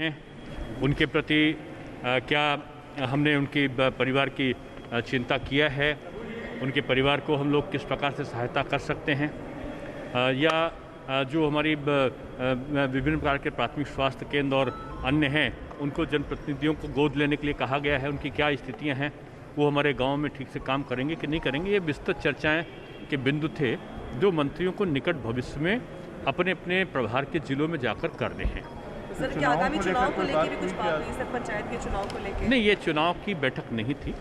हैं, उनके प्रति क्या हमने उनकी परिवार की चिंता किया है, उनके परिवार को हम लोग किस प्रकार से सहायता कर सकते हैं, या जो हमारी विभिन्न प्रकार के प्राथमिक स्वास्थ्य केंद्र और अन्य हैं उनको जनप्रतिनिधियों को गोद लेने के लिए कहा गया है, उनकी क्या स्थितियां हैं, वो हमारे गांव में ठीक से काम करेंगे कि नहीं करेंगे, ये विस्तृत चर्चाएं के बिंदु थे जो मंत्रियों को निकट भविष्य में अपने अपने प्रभार के जिलों में जाकर करने हैं। सर, क्या आगामी चुनाव को लेकर भी कुछ बात हुई सर, पंचायत के चुनाव को लेकर? नहीं, ये चुनाव की बैठक नहीं थी।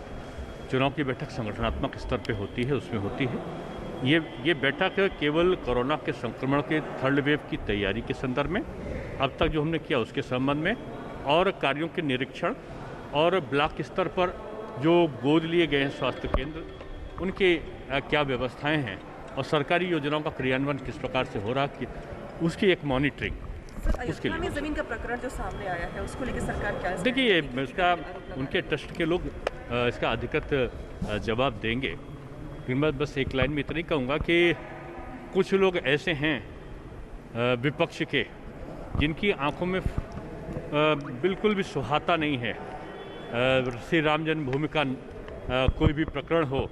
चुनाव की बैठक संगठनात्मक स्तर पे होती है, उसमें होती है। ये बैठक केवल कोरोना के संक्रमण के थर्ड वेव की तैयारी के संदर्भ में, अब तक जो हमने किया उसके संबंध में, और कार्यों के निरीक्षण और ब्लॉक स्तर पर जो गोद लिए गए हैं स्वास्थ्य केंद्र, उनके क्या व्यवस्थाएं हैं और सरकारी योजनाओं का क्रियान्वयन किस प्रकार से हो रहा है, उसकी एक मॉनिटरिंग। उसके लिए जमीन का प्रकरण जो सामने आया है उसको लेकर सरकार क्या? देखिए, इसका उनके ट्रस्ट के लोग इसका अधिकृत जवाब देंगे। मैं बस एक लाइन में इतना ही कहूँगा कि कुछ लोग ऐसे हैं विपक्ष के जिनकी आंखों में बिल्कुल भी सुहाता नहीं है श्री राम जन्मभूमि का कोई भी प्रकरण हो,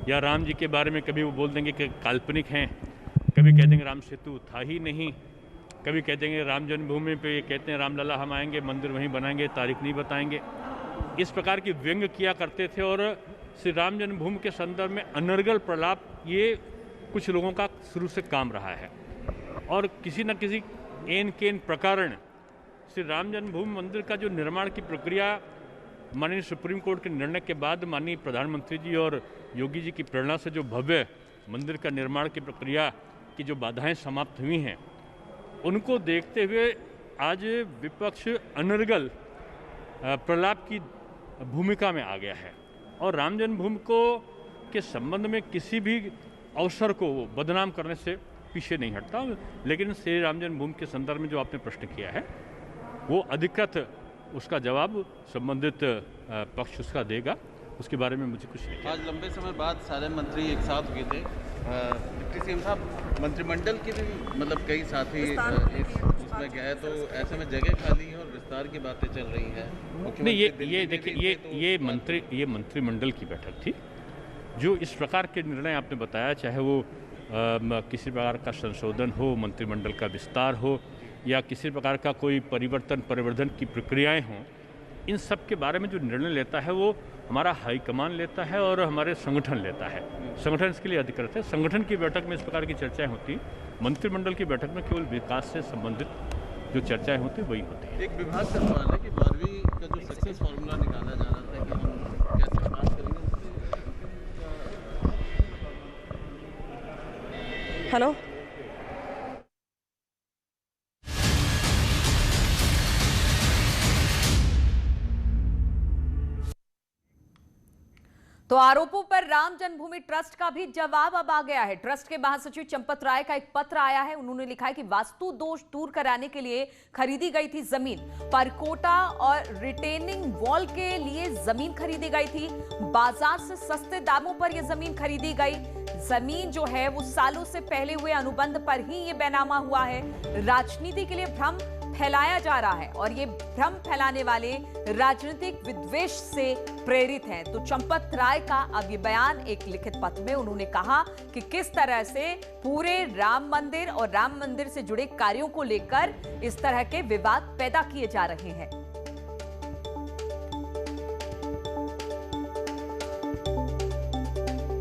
या राम जी के बारे में कभी वो बोल देंगे कि काल्पनिक हैं, कभी कह देंगे राम सेतु था ही नहीं, कभी कह देंगे राम जन्मभूमि पे ये कहते हैं रामलला हम आएंगे, मंदिर वहीं बनाएंगे, तारीख नहीं बताएंगे। इस प्रकार की व्यंग किया करते थे और श्री राम जन्मभूमि के संदर्भ में अनर्गल प्रलाप, ये कुछ लोगों का शुरू से काम रहा है। और किसी न किसी एन केन प्रकरण श्री राम जन्मभूमि मंदिर का जो निर्माण की प्रक्रिया माननीय सुप्रीम कोर्ट के निर्णय के बाद माननीय प्रधानमंत्री जी और योगी जी की प्रेरणा से जो भव्य मंदिर का निर्माण की प्रक्रिया की जो बाधाएं समाप्त हुई हैं, उनको देखते हुए आज विपक्ष अनर्गल प्रलाप की भूमिका में आ गया है और राम जन्मभूमि को के संबंध में किसी भी अवसर को बदनाम करने से पीछे नहीं हटता। लेकिन श्री राम जन्मभूमि के संदर्भ में जो आपने प्रश्न किया है वो अधिकृत उसका जवाब संबंधित पक्ष उसका देगा, उसके बारे में मुझे कुछ नहीं। आज लंबे समय बाद सारे मंत्री एक साथ हुए थे। डिप्टी सीएम साहब, मंत्रिमंडल के भी मतलब कई साथी इसमें गए, तो ऐसे में जगह खाली है और विस्तार की बातें चल रही हैं। नहीं, ये देखिए, ये मंत्रिमंडल की बैठक थी। जो इस प्रकार के निर्णय आपने बताया, चाहे वो किसी प्रकार का संशोधन हो, मंत्रिमंडल का विस्तार हो, या किसी प्रकार का कोई परिवर्धन की प्रक्रियाएं हों, इन सब के बारे में जो निर्णय लेता है वो हमारा हाईकमान लेता है और हमारे संगठन लेता है। संगठन इसके लिए अधिकृत है। संगठन की बैठक में इस प्रकार की चर्चाएं होती, मंत्रिमंडल की बैठक में केवल विकास से संबंधित जो चर्चाएं होती वही होती है। एक विभाग का सवाल है कि 12वीं का जो सक्सेस फॉर्मूला निकाला जा रहा था कि हम कैसे पास करेंगे। हेलो, तो आरोपों पर राम जन्मभूमि ट्रस्ट का भी जवाब अब आ गया है। ट्रस्ट के महासचिव चंपत राय का एक पत्र आया है। उन्होंने लिखा है कि वास्तु दोष दूर कराने के लिए खरीदी गई थी जमीन, परकोटा और रिटेनिंग वॉल के लिए जमीन खरीदी गई थी, बाजार से सस्ते दामों पर यह जमीन खरीदी गई। जमीन जो है वो सालों से पहले हुए अनुबंध पर ही ये बैनामा हुआ है। राजनीति के लिए भ्रम फैलाया जा रहा है और ये भ्रम फैलाने वाले राजनीतिक विद्वेष से प्रेरित हैं। तो चंपत राय का अब ये बयान एक लिखित पत्र में उन्होंने कहा कि किस तरह से पूरे राम मंदिर और राम मंदिर से जुड़े कार्यों को लेकर इस तरह के विवाद पैदा किए जा रहे हैं।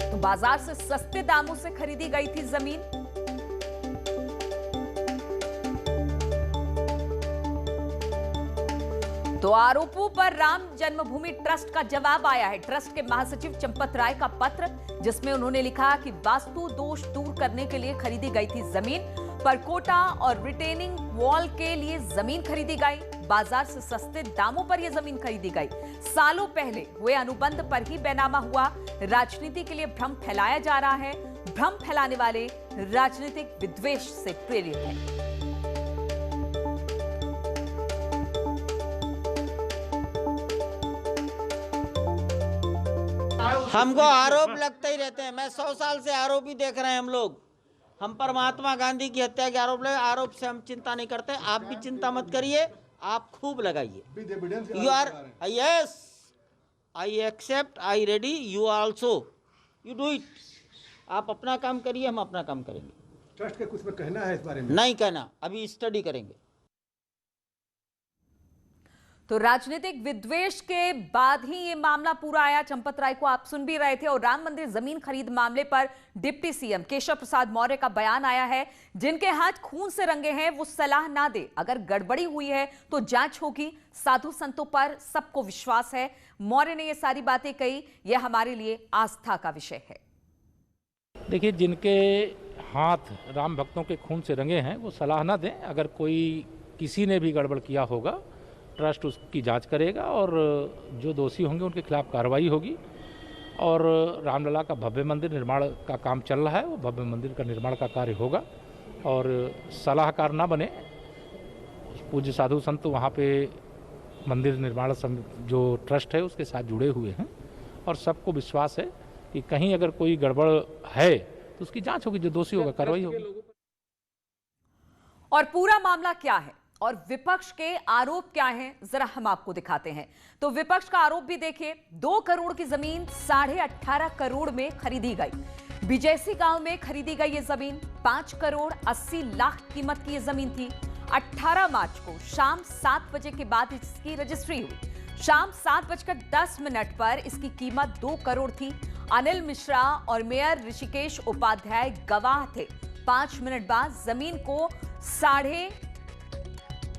तो बाजार से सस्ते दामों से खरीदी गई थी जमीन। तो आरोपों पर राम जन्मभूमि ट्रस्ट का जवाब आया है। ट्रस्ट के महासचिव चंपत राय का पत्र, जिसमें उन्होंने लिखा कि वास्तु दोष दूर करने के लिए खरीदी गई थी जमीन, परकोटा और रिटेनिंग वॉल के लिए जमीन खरीदी गई, बाजार से सस्ते दामों पर यह जमीन खरीदी गई, सालों पहले हुए अनुबंध पर ही बैनामा हुआ। राजनीति के लिए भ्रम फैलाया जा रहा है। भ्रम फैलाने वाले राजनीतिक विद्वेष से प्रेरित है। हमको आरोप लगते ही रहते हैं। मैं 100 साल से आरोप ही देख रहे हैं हम लोग। हम पर महात्मा गांधी की हत्या के आरोप लगे, आरोप से हम चिंता नहीं करते। आप भी चिंता मत करिए, आप खूब लगाइए। You are yes, I accept, I ready, you also, you do it. आप अपना काम करिए, हम अपना काम करेंगे। ट्रस्ट का कुछ में कहना है इस बारे में? नहीं कहना, अभी स्टडी करेंगे। तो राजनीतिक विद्वेष के बाद ही ये मामला पूरा आया। चंपत राय को आप सुन भी रहे थे। और राम मंदिर जमीन खरीद मामले पर डिप्टी सीएम केशव प्रसाद मौर्य का बयान आया है। जिनके हाथ खून से रंगे हैं वो सलाह ना दे, अगर गड़बड़ी हुई है तो जांच होगी। साधु संतों पर सबको विश्वास है। मौर्य ने ये सारी बातें कही, यह हमारे लिए आस्था का विषय है। देखिए, जिनके हाथ राम भक्तों के खून से रंगे हैं वो सलाह ना दें। अगर कोई किसी ने भी गड़बड़ किया होगा, ट्रस्ट उसकी जांच करेगा और जो दोषी होंगे उनके खिलाफ कार्रवाई होगी। और रामलला का भव्य मंदिर निर्माण का काम चल रहा है, वो भव्य मंदिर का निर्माण का कार्य होगा। और सलाहकार ना बने, पूज्य साधु संत वहाँ पे मंदिर निर्माण जो ट्रस्ट है उसके साथ जुड़े हुए हैं और सबको विश्वास है कि कहीं अगर कोई गड़बड़ है तो उसकी जांच होगी, जो दोषी होगा कार्रवाई होगी। और पूरा मामला क्या है और विपक्ष के आरोप क्या हैं, जरा हम आपको दिखाते हैं। तो विपक्ष का आरोप भी देखिए। 2 करोड़ की जमीन 18.5 करोड़ में खरीदी गई। बीजेसी गांव में खरीदी गई ये जमीन 5 करोड़ 80 लाख कीमत की ये जमीन थी। 18 मार्च को शाम 7 बजे के बाद इसकी रजिस्ट्री हुई। शाम 7:10 पर इसकी कीमत 2 करोड़ थी। अनिल मिश्रा और मेयर ऋषिकेश उपाध्याय गवाह थे। 5 मिनट बाद जमीन को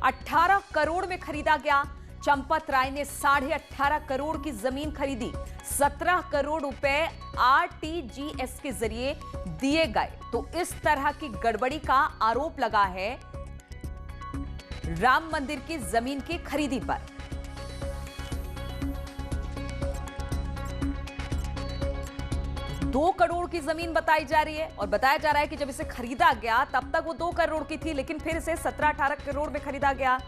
18.5 करोड़ में खरीदा गया। चंपत राय ने 18.5 करोड़ की जमीन खरीदी। 17 करोड़ रुपए आरटीजीएस के जरिए दिए गए। तो इस तरह की गड़बड़ी का आरोप लगा है राम मंदिर की जमीन की खरीदी पर। दो करोड़ की जमीन बताई जा रही है और बताया जा रहा है कि जब इसे खरीदा गया तब तक वो 2 करोड़ की थी, लेकिन फिर इसे 17-18 करोड़ में खरीदा गया।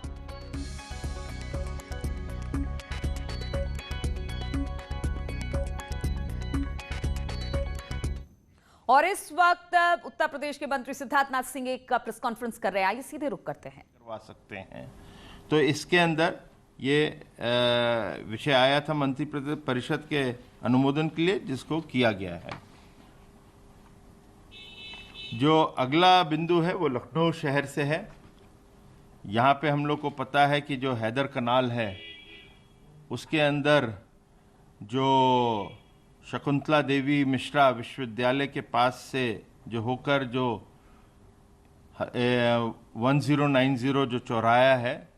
और इस वक्त उत्तर प्रदेश के मंत्री सिद्धार्थनाथ सिंह एक प्रेस कॉन्फ्रेंस कर रहे हैं। आइए सीधे रुक करते हैं। करवा सकते हैं। तो इसके अंदर ये विषय आया था मंत्री परिषद के अनुमोदन के लिए, जिसको किया गया है। जो अगला बिंदु है वो लखनऊ शहर से है। यहाँ पे हम लोग को पता है कि जो हैदर कनाल है उसके अंदर जो शकुंतला देवी मिश्रा विश्वविद्यालय के पास से जो होकर जो 1090 जो चौराया है,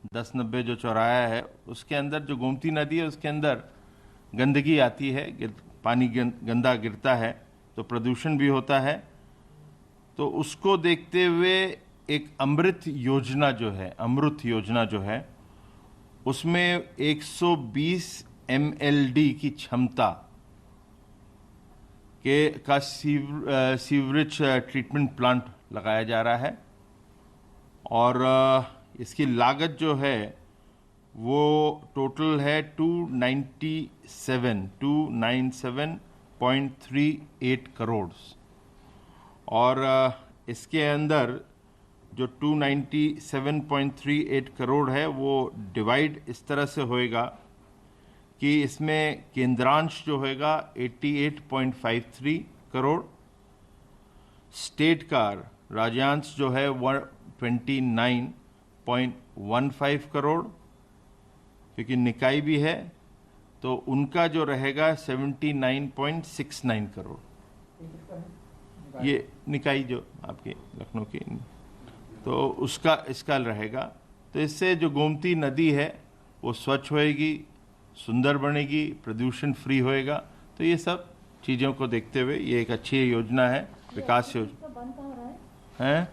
1090 जो चौराया है, उसके अंदर जो गोमती नदी है उसके अंदर गंदगी आती है, पानी गंदा गिरता है तो प्रदूषण भी होता है। तो उसको देखते हुए एक अमृत योजना जो है उसमें 120 MLD की क्षमता का सीवरेज ट्रीटमेंट प्लांट लगाया जा रहा है। और इसकी लागत जो है वो टोटल है 297.38 करोड़। और इसके अंदर जो 297.38 करोड़ है वो डिवाइड इस तरह से होएगा कि इसमें केंद्रांश जो होएगा 88.53 करोड़, स्टेट का राज्यांश जो है 129.15 करोड़, क्योंकि निकाय भी है तो उनका जो रहेगा 79.69 करोड़। ये निकाय जो आपके लखनऊ की, तो इसका रहेगा। तो इससे जो गोमती नदी है वो स्वच्छ होएगी, सुंदर बनेगी, प्रदूषण फ्री होएगा। तो ये सब चीज़ों को देखते हुए ये एक अच्छी योजना है, विकास योजना है।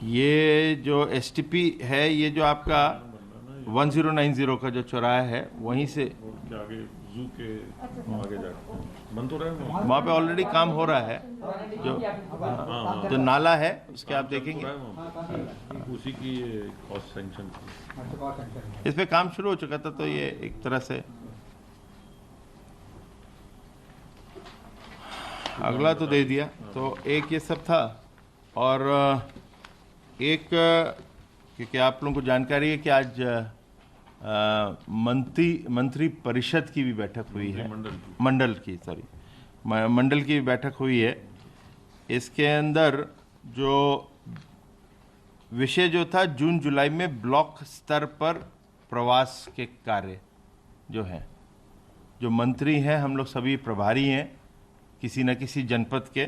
ये जो STP है, ये जो आपका 1090 का जो चौराहा है वहीं से आगे जू के आगे जाके बंद हो रहा है। वहाँ पे ऑलरेडी काम हो रहा है। जो नाला है उसके आप देखेंगे उसी की कॉस्ट सैंक्शन इस पे काम शुरू हो चुका था। तो ये एक तरह से अगला तो दे दिया। तो एक ये सब था और एक क्योंकि आप लोगों को जानकारी है कि आज मंत्री परिषद की भी बैठक हुई है, मंडल की बैठक हुई है। इसके अंदर जो विषय जो था, जून जुलाई में ब्लॉक स्तर पर प्रवास के कार्य जो हैं, जो मंत्री हैं, हम लोग सभी प्रभारी हैं किसी न किसी जनपद के,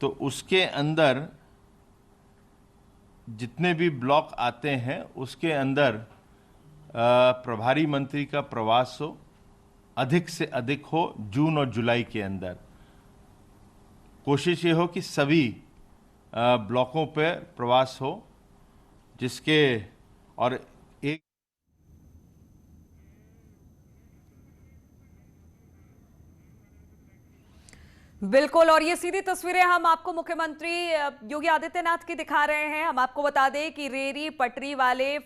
तो उसके अंदर जितने भी ब्लॉक आते हैं उसके अंदर प्रभारी मंत्री का प्रवास हो, अधिक से अधिक हो जून और जुलाई के अंदर। कोशिश ये हो कि सभी ब्लॉकों पे प्रवास हो, जिसके और एक बिल्कुल, और ये सीधी तस्वीरें हम आपको मुख्यमंत्री योगी आदित्यनाथ की दिखा रहे हैं। हम आपको बता दें कि रेहड़ी पटरी वाले,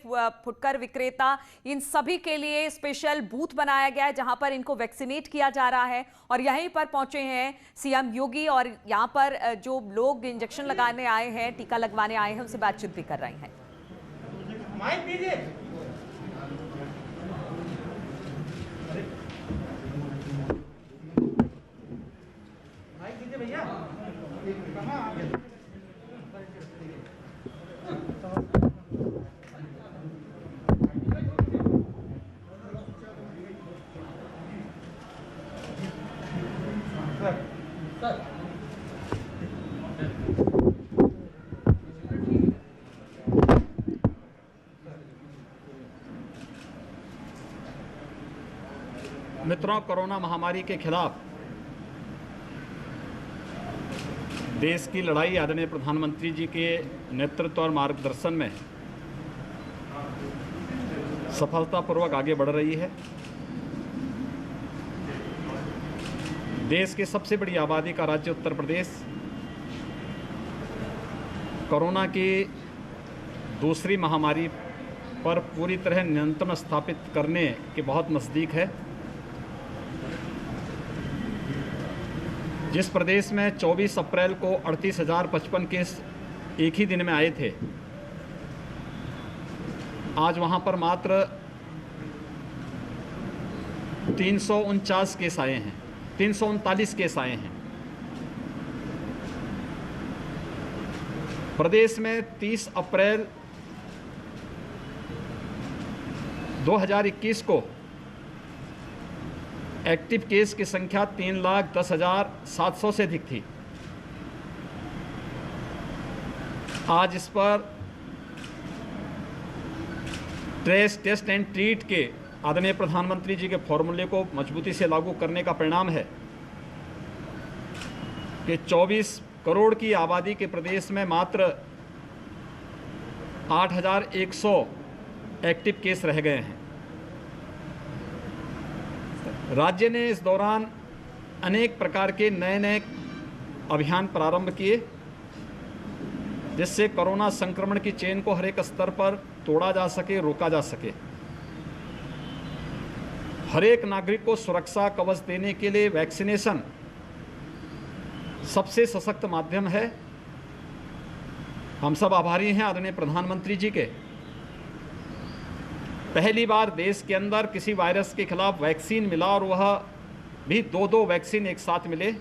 फुटकर विक्रेता, इन सभी के लिए स्पेशल बूथ बनाया गया है जहां पर इनको वैक्सीनेट किया जा रहा है। और यहीं पर पहुंचे हैं सीएम योगी और यहां पर जो लोग इंजेक्शन लगाने आए हैं, टीका लगवाने आए हैं, उनसे बातचीत भी कर रहे हैं। मित्रों, कोरोना महामारी के खिलाफ देश की लड़ाई आदरणीय प्रधानमंत्री जी के नेतृत्व और मार्गदर्शन में सफलतापूर्वक आगे बढ़ रही है। देश की सबसे बड़ी आबादी का राज्य उत्तर प्रदेश कोरोना की दूसरी महामारी पर पूरी तरह नियंत्रण स्थापित करने के बहुत नज़दीक है। जिस प्रदेश में 24 अप्रैल को 38,055 केस एक ही दिन में आए थे, आज वहां पर मात्र 339 केस आए हैं, 339 केस आए हैं। प्रदेश में 30 अप्रैल 2021 को एक्टिव केस की संख्या 3,10,700 से अधिक थी। आज इस पर ट्रेस, टेस्ट एंड ट्रीट के आदरणीय प्रधानमंत्री जी के फॉर्मूले को मजबूती से लागू करने का परिणाम है कि 24 करोड़ की आबादी के प्रदेश में मात्र 8,100 एक्टिव केस रह गए हैं। राज्य ने इस दौरान अनेक प्रकार के नए नए अभियान प्रारंभ किए, जिससे कोरोना संक्रमण की चेन को हर एक स्तर पर तोड़ा जा सके, रोका जा सके। हर एक नागरिक को सुरक्षा कवच देने के लिए वैक्सीनेशन सबसे सशक्त माध्यम है। हम सब आभारी हैं आदरणीय प्रधानमंत्री जी के। पहली बार देश के अंदर किसी वायरस के खिलाफ वैक्सीन मिला और वह भी दो वैक्सीन एक साथ मिले।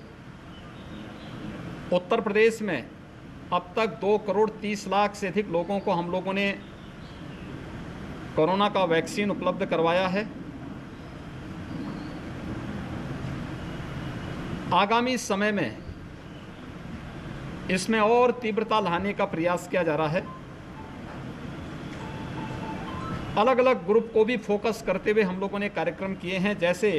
उत्तर प्रदेश में अब तक 2,30,00,000 से अधिक लोगों को हम लोगों ने कोरोना का वैक्सीन उपलब्ध करवाया है। आगामी समय में इसमें और तीव्रता लाने का प्रयास किया जा रहा है। अलग अलग ग्रुप को भी फोकस करते हुए हम लोगों ने कार्यक्रम किए हैं। जैसे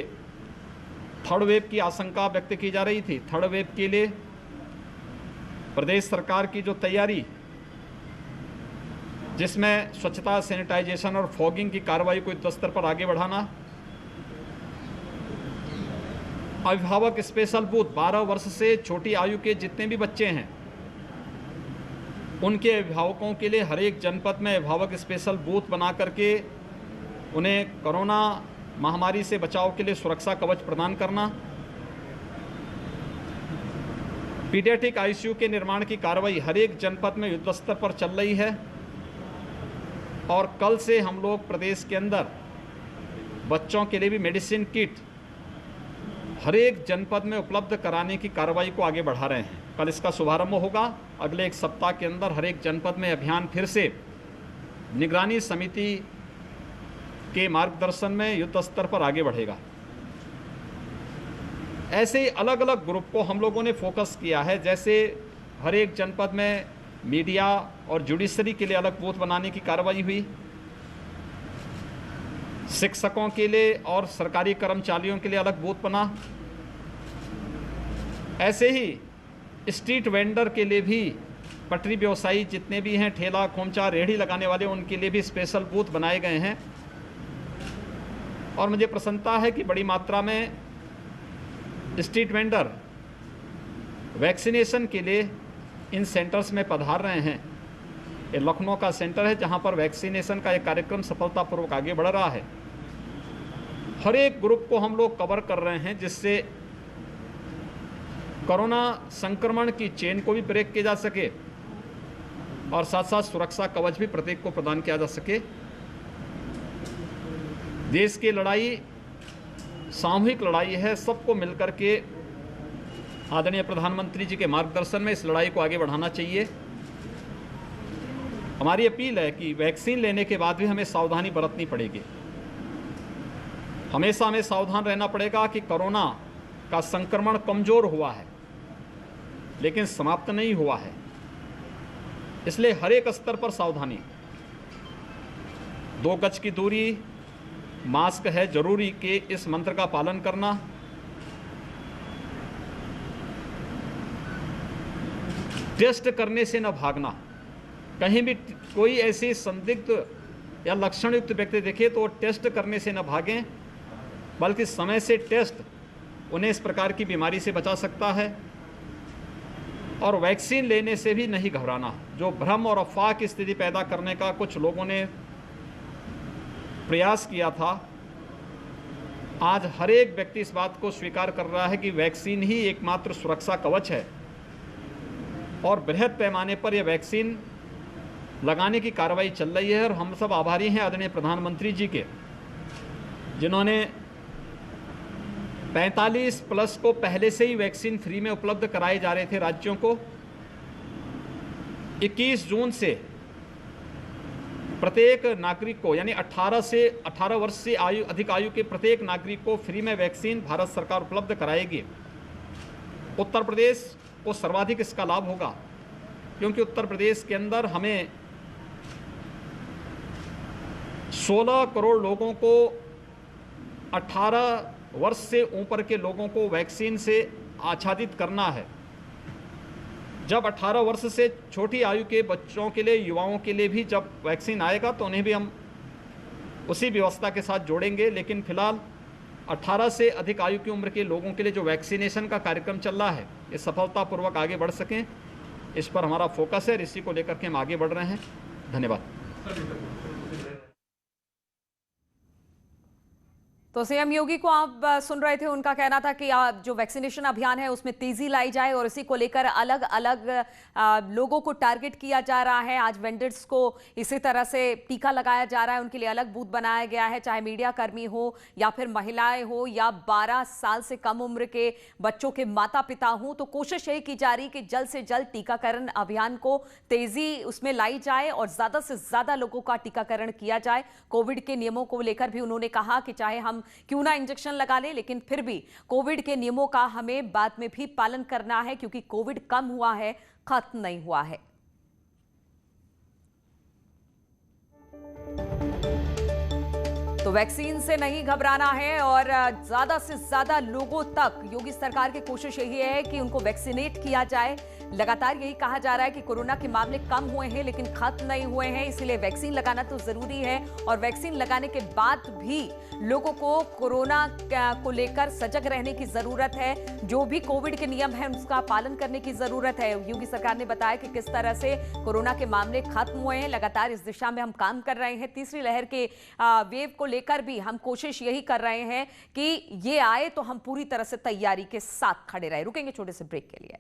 थर्ड वेव की आशंका व्यक्त की जा रही थी, थर्ड वेव के लिए प्रदेश सरकार की जो तैयारी, जिसमें स्वच्छता, सैनिटाइजेशन और फॉगिंग की कार्रवाई को युद्ध स्तर पर आगे बढ़ाना, अभिभावक स्पेशल बूथ, 12 वर्ष से छोटी आयु के जितने भी बच्चे हैं उनके अभिभावकों के लिए हर एक जनपद में अभिभावक स्पेशल बूथ बना करके उन्हें कोरोना महामारी से बचाव के लिए सुरक्षा कवच प्रदान करना। पीडियाट्रिक आईसीयू के निर्माण की कार्रवाई हर एक जनपद में युद्ध स्तर पर चल रही है। और कल से हम लोग प्रदेश के अंदर बच्चों के लिए भी मेडिसिन किट हर एक जनपद में उपलब्ध कराने की कार्रवाई को आगे बढ़ा रहे हैं। कल इसका शुभारंभ होगा। अगले एक सप्ताह के अंदर हर एक जनपद में अभियान फिर से निगरानी समिति के मार्गदर्शन में युद्ध स्तर पर आगे बढ़ेगा। ऐसे ही अलग अलग ग्रुप को हम लोगों ने फोकस किया है। जैसे हर एक जनपद में मीडिया और जुडिशरी के लिए अलग बूथ बनाने की कार्रवाई हुई, शिक्षकों के लिए और सरकारी कर्मचारियों के लिए अलग बूथ बना। ऐसे ही स्ट्रीट वेंडर के लिए भी, पटरी व्यवसायी जितने भी हैं, ठेला खोमचा रेहड़ी लगाने वाले, उनके लिए भी स्पेशल बूथ बनाए गए हैं। और मुझे प्रसन्नता है कि बड़ी मात्रा में स्ट्रीट वेंडर वैक्सीनेशन के लिए इन सेंटर्स में पधार रहे हैं। ये लखनऊ का सेंटर है जहां पर वैक्सीनेशन का एक कार्यक्रम सफलतापूर्वक आगे बढ़ रहा है। हर एक ग्रुप को हम लोग कवर कर रहे हैं जिससे कोरोना संक्रमण की चेन को भी ब्रेक किया जा सके और साथ साथ सुरक्षा कवच भी प्रत्येक को प्रदान किया जा सके। देश की लड़ाई सामूहिक लड़ाई है। सबको मिलकर के आदरणीय प्रधानमंत्री जी के मार्गदर्शन में इस लड़ाई को आगे बढ़ाना चाहिए। हमारी अपील है कि वैक्सीन लेने के बाद भी हमें सावधानी बरतनी पड़ेगी। हमेशा हमें सावधान रहना पड़ेगा कि कोरोना का संक्रमण कमजोर हुआ है लेकिन समाप्त नहीं हुआ है। इसलिए हर एक स्तर पर सावधानी, 2 गज की दूरी, मास्क है जरूरी के इस मंत्र का पालन करना, टेस्ट करने से न भागना। कहीं भी कोई ऐसी संदिग्ध या लक्षण युक्त व्यक्ति देखे तो टेस्ट करने से न भागें, बल्कि समय से टेस्ट उन्हें इस प्रकार की बीमारी से बचा सकता है। और वैक्सीन लेने से भी नहीं घबराना। जो भ्रम और अफवाह की स्थिति पैदा करने का कुछ लोगों ने प्रयास किया था, आज हर एक व्यक्ति इस बात को स्वीकार कर रहा है कि वैक्सीन ही एकमात्र सुरक्षा कवच है। और बृहद पैमाने पर यह वैक्सीन लगाने की कार्रवाई चल रही है। और हम सब आभारी हैं आदरणीय प्रधानमंत्री जी के, जिन्होंने 45 प्लस को पहले से ही वैक्सीन फ्री में उपलब्ध कराए जा रहे थे राज्यों को। 21 जून से प्रत्येक नागरिक को, यानी 18 वर्ष से अधिक आयु के प्रत्येक नागरिक को फ्री में वैक्सीन भारत सरकार उपलब्ध कराएगी। उत्तर प्रदेश को सर्वाधिक इसका लाभ होगा क्योंकि उत्तर प्रदेश के अंदर हमें 16 करोड़ लोगों को, 18 वर्ष से ऊपर के लोगों को वैक्सीन से आच्छादित करना है। जब 18 वर्ष से छोटी आयु के बच्चों के लिए, युवाओं के लिए भी जब वैक्सीन आएगा तो उन्हें भी हम उसी व्यवस्था के साथ जोड़ेंगे। लेकिन फिलहाल 18 से अधिक आयु की उम्र के लोगों के लिए जो वैक्सीनेशन का कार्यक्रम चल रहा है, ये सफलतापूर्वक आगे बढ़ सकें, इस पर हमारा फोकस है। इसी को लेकर के हम आगे बढ़ रहे हैं। धन्यवाद। तो सीएम योगी को आप सुन रहे थे। उनका कहना था कि जो वैक्सीनेशन अभियान है उसमें तेजी लाई जाए और इसी को लेकर अलग अलग लोगों को टारगेट किया जा रहा है। आज वेंडर्स को इसी तरह से टीका लगाया जा रहा है, उनके लिए अलग बूथ बनाया गया है, चाहे मीडिया कर्मी हो या फिर महिलाएं हो या 12 साल से कम उम्र के बच्चों के माता पिता हों। तो कोशिश यही की जा रही कि जल्द से जल्द टीकाकरण अभियान को तेजी उसमें लाई जाए और ज्यादा से ज्यादा लोगों का टीकाकरण किया जाए। कोविड के नियमों को लेकर भी उन्होंने कहा कि चाहे हम क्यों ना इंजेक्शन लगा ले, लेकिन फिर भी कोविड के नियमों का हमें बाद में भी पालन करना है क्योंकि कोविड कम हुआ है, खत्म नहीं हुआ है। तो वैक्सीन से नहीं घबराना है और ज्यादा से ज्यादा लोगों तक योगी सरकार की कोशिश यही है कि उनको वैक्सीनेट किया जाए। लगातार यही कहा जा रहा है कि कोरोना के मामले कम हुए हैं लेकिन खत्म नहीं हुए हैं, इसलिए वैक्सीन लगाना तो जरूरी है। और वैक्सीन लगाने के बाद भी लोगों को कोरोना को लेकर सजग रहने की जरूरत है। जो भी कोविड के नियम है उसका पालन करने की जरूरत है। योगी सरकार ने बताया कि किस तरह से कोरोना के मामले खत्म हुए हैं। लगातार इस दिशा में हम काम कर रहे हैं। तीसरी लहर के वेव को लेकर भी हम कोशिश यही कर रहे हैं कि ये आए तो हम पूरी तरह से तैयारी के साथ खड़े रहे। रुकेंगे छोटे से ब्रेक के लिए।